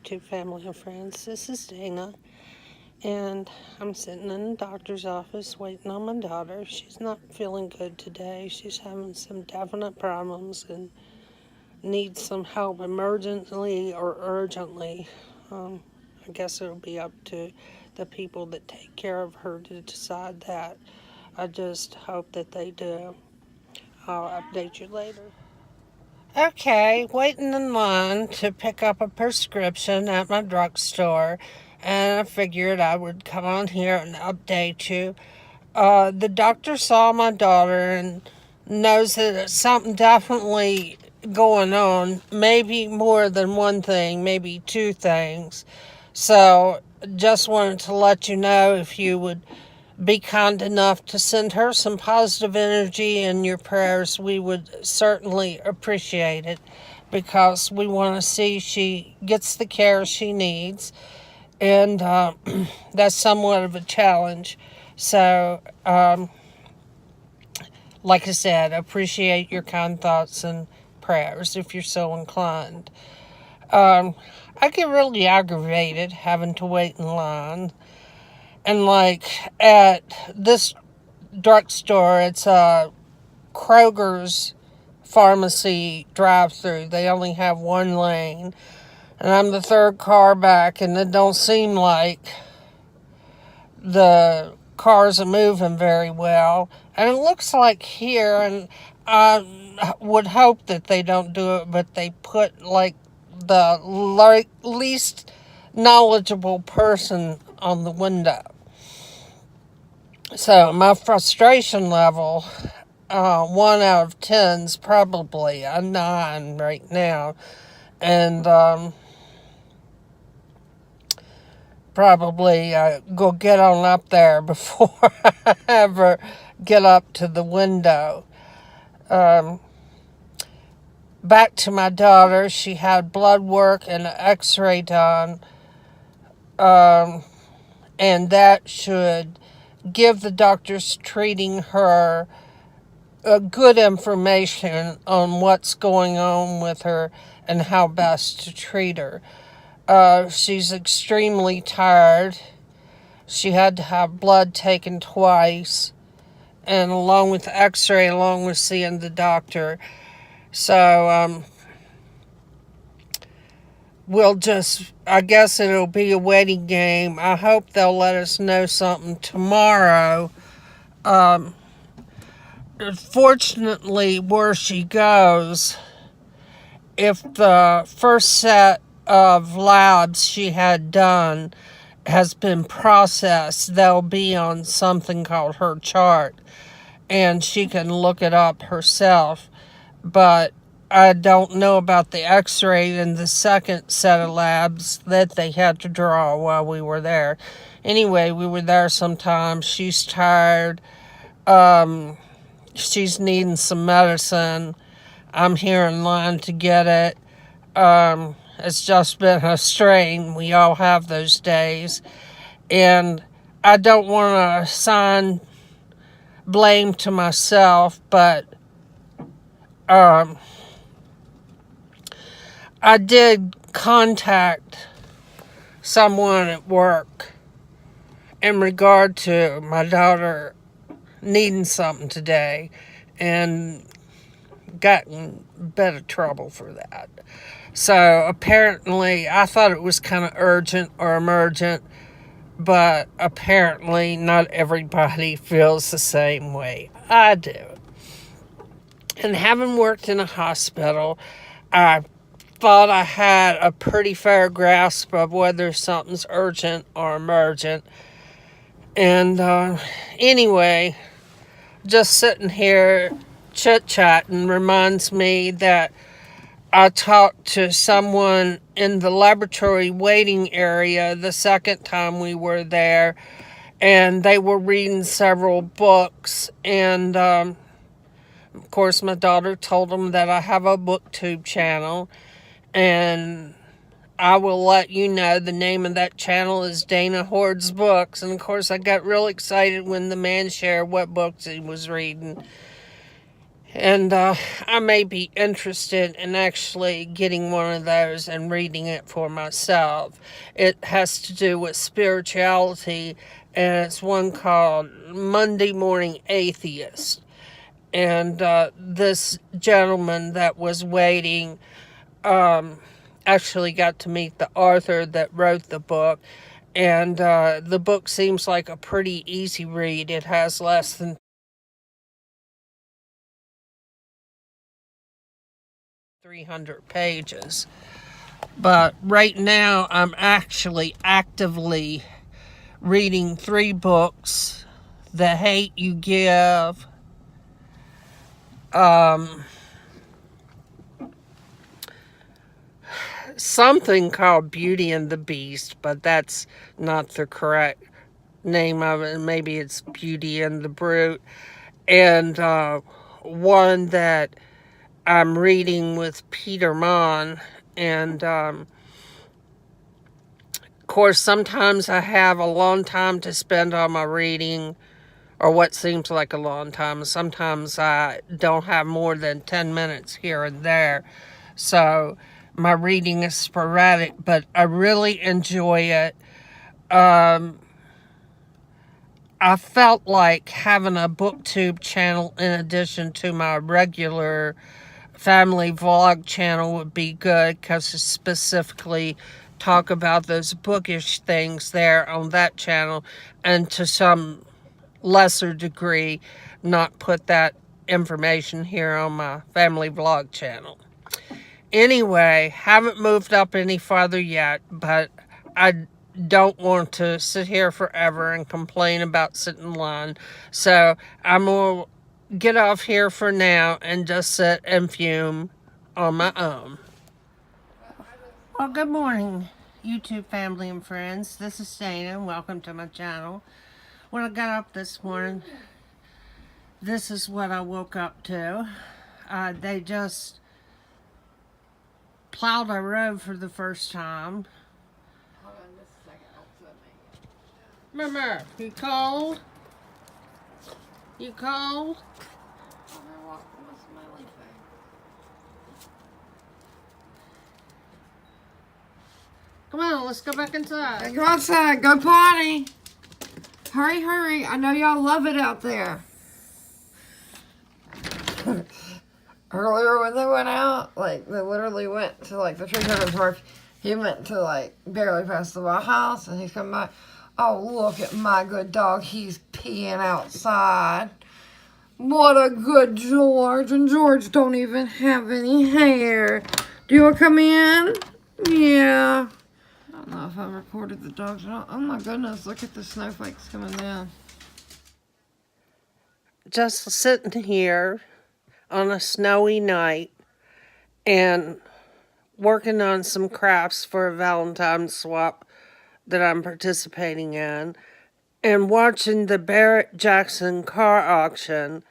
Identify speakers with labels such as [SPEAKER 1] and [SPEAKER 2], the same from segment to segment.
[SPEAKER 1] YouTube family and friends. This is Dana, and I'm sitting in the doctor's office waiting on my daughter. She's not feeling good today. She's having some definite problems and needs some help emergently or urgently. I guess it'll be up to the people that take care of her to decide that. I just hope that they do. I'll update you later. Okay, waiting in line to pick up a prescription at my drugstore, and I figured I would come on here and update you. The doctor saw my daughter and knows that it's something definitely going on, maybe more than one thing, maybe two things. So, just wanted to let you know if you would be kind enough to send her some positive energy in your prayers. We would certainly appreciate it because we want to see she gets the care she needs, and that's somewhat of a challenge. So, like I said, appreciate your kind thoughts and prayers if you're so inclined. I get really aggravated having to wait in line. And like at this drugstore, it's a Kroger's pharmacy drive-through. They only have one lane, and I'm the third car back, and it don't seem like the cars are moving very well. And it looks like here, and I would hope that they don't do it, but they put like the least knowledgeable person on the window. So my frustration level, 1 out of 10 is probably a 9 right now. And probably go get on up there before I ever get up to the window. Back to my daughter, she had blood work and an x-ray done. And that should give the doctors treating her good information on what's going on with her and how best to treat her. She's extremely tired. She had to have blood taken twice, and along with the x-ray, along with seeing the doctor. So, I guess it'll be a waiting game. I hope they'll let us know something tomorrow. Fortunately, where she goes, if the first set of labs she had done has been processed, they'll be on something called her chart, and she can look it up herself. But I don't know about the x-ray and the second set of labs that they had to draw while we were there. Anyway, we were there sometime. She's tired. She's needing some medicine. I'm here in line to get it. It's just been a strain. We all have those days. And I don't want to assign blame to myself, but I did contact someone at work in regard to my daughter needing something today, and got in a bit of trouble for that. So apparently, I thought it was kind of urgent or emergent, but apparently not everybody feels the same way I do. And having worked in a hospital, I thought I had a pretty fair grasp of whether something's urgent or emergent. And anyway, just sitting here chit-chatting reminds me that I talked to someone in the laboratory waiting area the second time we were there, and they were reading several books, and of course my daughter told them that I have a booktube channel, and I will let you know the name of that channel is Dana Hoard's Books. And of course I got real excited when the man shared what books he was reading. And I may be interested in actually getting one of those and reading it for myself. It has to do with spirituality, and it's one called Monday Morning Atheist. And this gentleman that was waiting actually got to meet the author that wrote the book. And the book seems like a pretty easy read. It has less than 300 pages. But right now, I'm actually actively reading 3 books: The Hate You Give, something called Beauty and the Beast, but that's not the correct name of it. Maybe it's Beauty and the Brute. And one that I'm reading with Peter Mon. And of course, sometimes I have a long time to spend on my reading, or what seems like a long time. Sometimes I don't have more than 10 minutes here and there. So my reading is sporadic, but I really enjoy it. I felt like having a booktube channel in addition to my regular family vlog channel would be good, because I specifically talk about those bookish things there on that channel, and to some lesser degree not put that information here on my family vlog channel. Anyway, haven't moved up any farther yet, but I don't want to sit here forever and complain about sitting in line. So I'm going to get off here for now and just sit and fume on my own. Well, good morning, YouTube family and friends. This is Dana, and welcome to my channel. When I got up this morning, this is what I woke up to. They just plowed a road for the first time.
[SPEAKER 2] Hold on just a second. I'll put
[SPEAKER 1] Mama, you cold? You cold?
[SPEAKER 2] I'm gonna walk from a smiley face.
[SPEAKER 1] Come on, let's go back inside.
[SPEAKER 2] Go outside. Go potty. Hurry, hurry. I know y'all love it out there. Earlier when they went out, like, they literally went to, like, the tree cutting park. He went to, like, barely past the White House, and he's come back. Oh, look at my good dog. He's peeing outside. What a good George. And George don't even have any hair. Do you want to come in? Yeah. I don't know if I recorded the dogs or not. Oh, my goodness. Look at the snowflakes coming down.
[SPEAKER 1] Just sitting here on a snowy night and working on some crafts for a Valentine's swap that I'm participating in, and watching the Barrett-Jackson car auction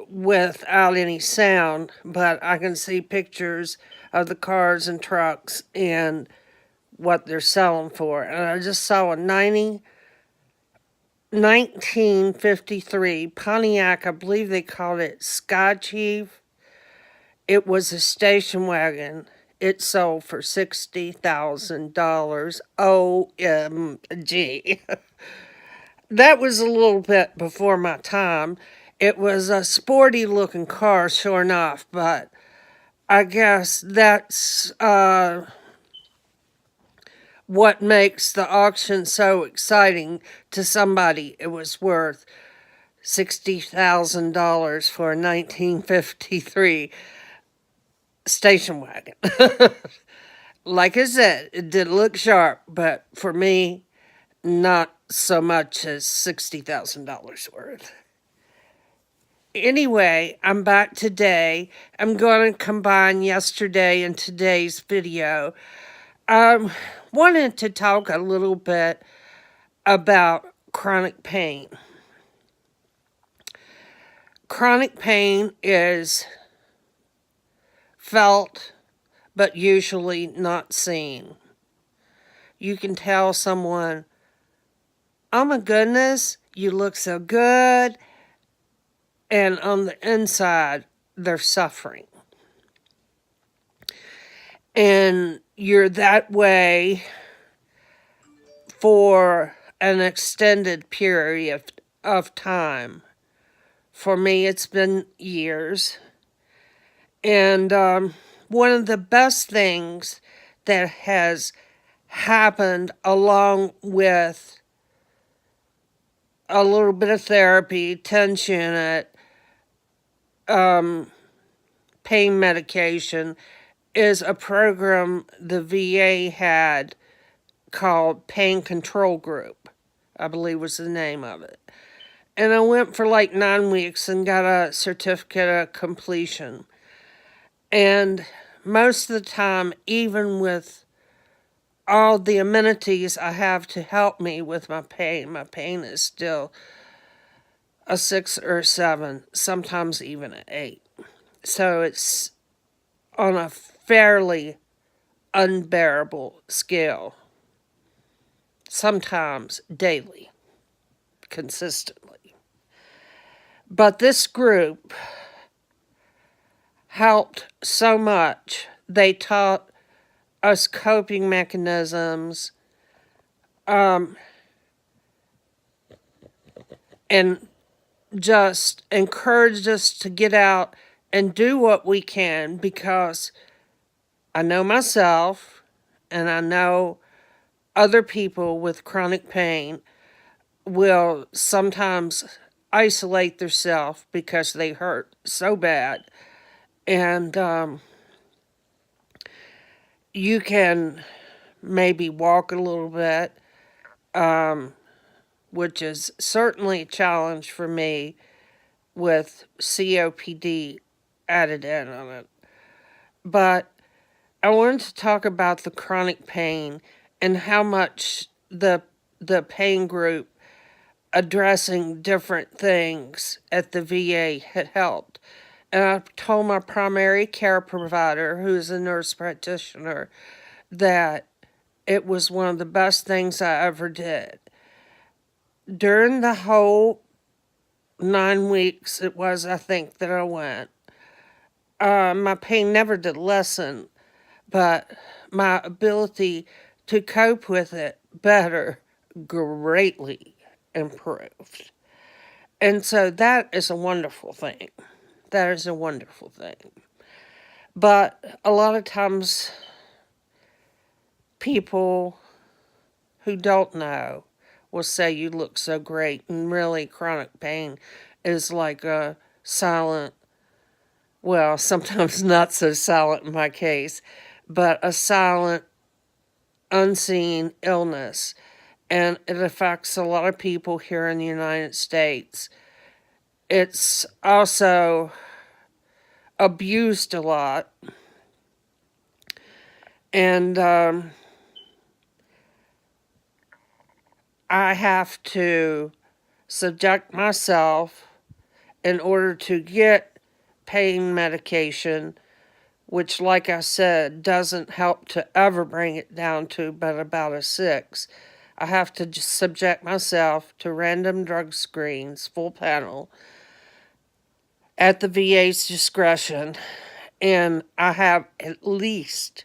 [SPEAKER 1] without any sound, but I can see pictures of the cars and trucks and what they're selling for. And I just saw a 1953 Pontiac, I believe they called it Sky Chief. It was a station wagon. It sold for $60,000. OMG. That was a little bit before my time. It was a sporty looking car, sure enough, but I guess that's what makes the auction so exciting to somebody. It was worth $60,000 for a 1953 station wagon. Like I said, it did look sharp, but for me, not so much as $60,000 worth. Anyway, I'm back today. I'm going to combine yesterday and today's video. I wanted to talk a little bit about chronic pain. Chronic pain is felt, but usually not seen. You can tell someone, oh my goodness, you look so good. And on the inside, their suffering. And you're that way for an extended period of time. For me, it's been years. And one of the best things that has happened, along with a little bit of therapy, tension at pain medication, is a program the VA had called Pain Control Group, I believe was the name of it. And I went for like 9 weeks and got a certificate of completion. And most of the time, even with all the amenities I have to help me with my pain is still a 6 or 7, sometimes even an 8. So it's on a fairly unbearable scale, sometimes daily, consistently. But this group helped so much. They taught us coping mechanisms, and just encouraged us to get out and do what we can, because I know myself and I know other people with chronic pain will sometimes isolate themselves because they hurt so bad. And you can maybe walk a little bit, which is certainly a challenge for me with COPD added in on it. But I wanted to talk about the chronic pain and how much the pain group addressing different things at the VA had helped. And I told my primary care provider, who is a nurse practitioner, that it was one of the best things I ever did. During the whole 9 weeks it was, I think, that I went, my pain never did lessen, but my ability to cope with it better greatly improved. And so that is a wonderful thing. That is a wonderful thing. But a lot of times, people who don't know will say you look so great, and really chronic pain is like a silent, well, sometimes not so silent in my case, but a silent, unseen illness. And it affects a lot of people here in the United States. It's also abused a lot. And I have to subject myself in order to get pain medication, which, like I said, doesn't help to ever bring it down to but about a 6. I have to just subject myself to random drug screens, full panel, at the VA's discretion, and I have at least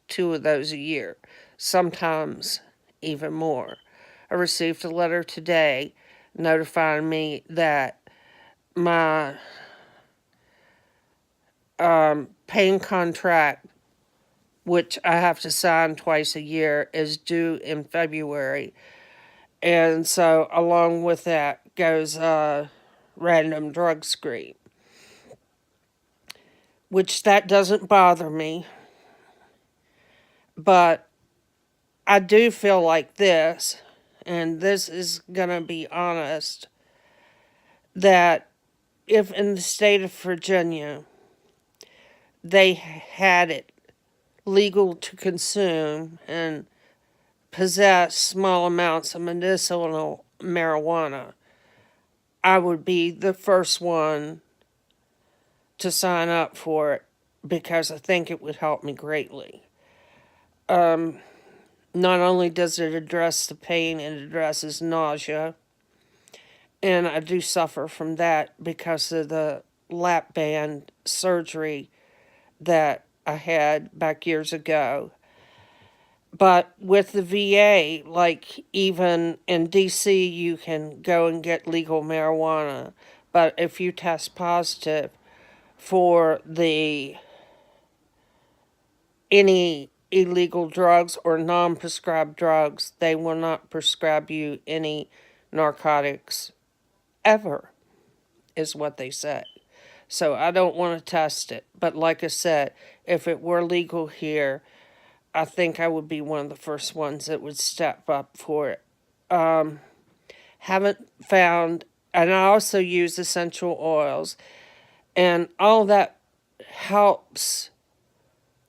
[SPEAKER 1] 2 of those a year, sometimes even more. I received a letter today notifying me that my pain contract, which I have to sign twice a year, is due in February. And so along with that goes a random drug screen, which that doesn't bother me. But I do feel like this, and this is going to be honest, that if in the state of Virginia they had it legal to consume and possess small amounts of medicinal marijuana, I would be the first one to sign up for it, because I think it would help me greatly. Not only does it address the pain, it addresses nausea. And I do suffer from that because of the lap band surgery that I had back years ago. But with the VA, like even in DC, you can go and get legal marijuana. But if you test positive for the any illegal drugs or non-prescribed drugs, they will not prescribe you any narcotics ever, is what they say. So I don't want to test it. But like I said, if it were legal here, I think I would be one of the first ones that would step up for it. Haven't found, and I also use essential oils, and all that helps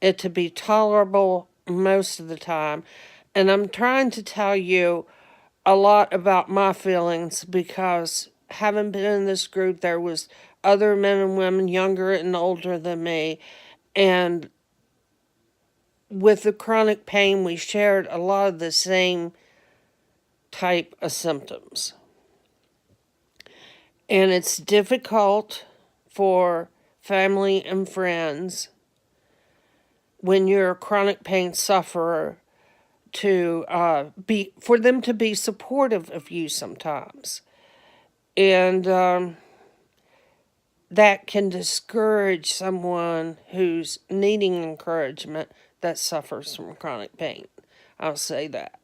[SPEAKER 1] it to be tolerable most of the time. And I'm trying to tell you a lot about my feelings because having been in this group, there was other men and women younger and older than me, and with the chronic pain, we shared a lot of the same type of symptoms. And it's difficult for family and friends when you're a chronic pain sufferer to for them to be supportive of you sometimes. And that can discourage someone who's needing encouragement that suffers from chronic pain. I'll say that.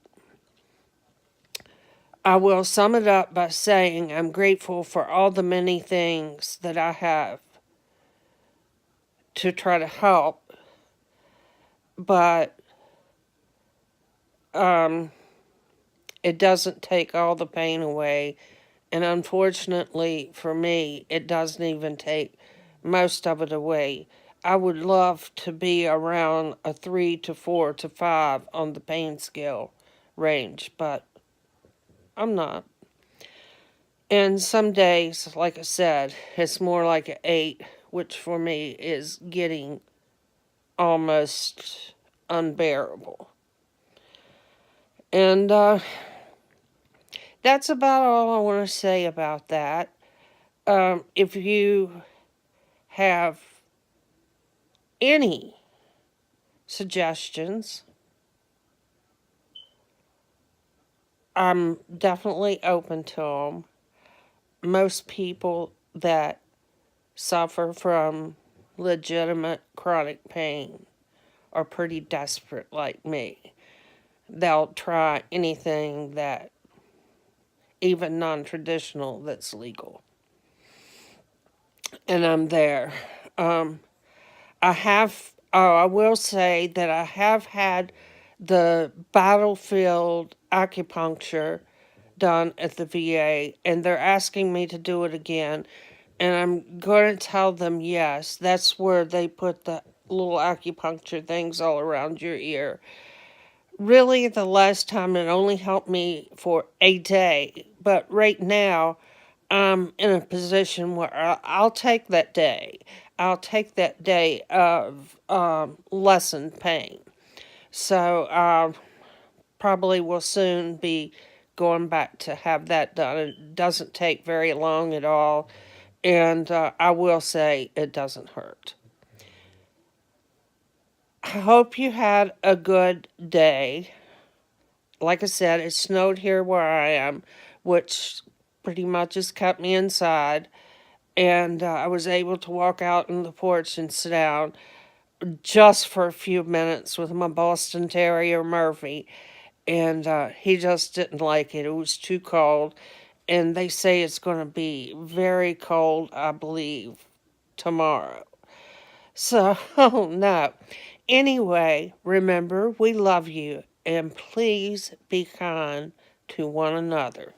[SPEAKER 1] I will sum it up by saying I'm grateful for all the many things that I have to try to help, but it doesn't take all the pain away, and unfortunately for me, it doesn't even take most of it away. I would love to be around a 3 to 4 to 5 on the pain scale range, but I'm not. And some days, like I said, it's more like an 8, which for me is getting almost unbearable. And that's about all I want to say about that. If you have any suggestions, I'm definitely open to them. Most people that suffer from legitimate chronic pain are pretty desperate like me. They'll try anything that, even non-traditional, that's legal. And I'm there. I will say that I have had the battlefield acupuncture done at the VA, and they're asking me to do it again. And I'm going to tell them yes. That's where they put the little acupuncture things all around your ear. Really, the last time it only helped me for a day. But right now, I'm in a position where I'll take that day. I'll take that day of lessened pain. So probably will soon be going back to have that done. It doesn't take very long at all. And I will say it doesn't hurt. I hope you had a good day. Like I said, it snowed here where I am, which pretty much has kept me inside. And I was able to walk out on the porch and sit down just for a few minutes with my Boston Terrier Murphy. And he just didn't like it. It was too cold. And they say it's going to be very cold, I believe, tomorrow. So, oh no. Anyway, remember, we love you, and please be kind to one another.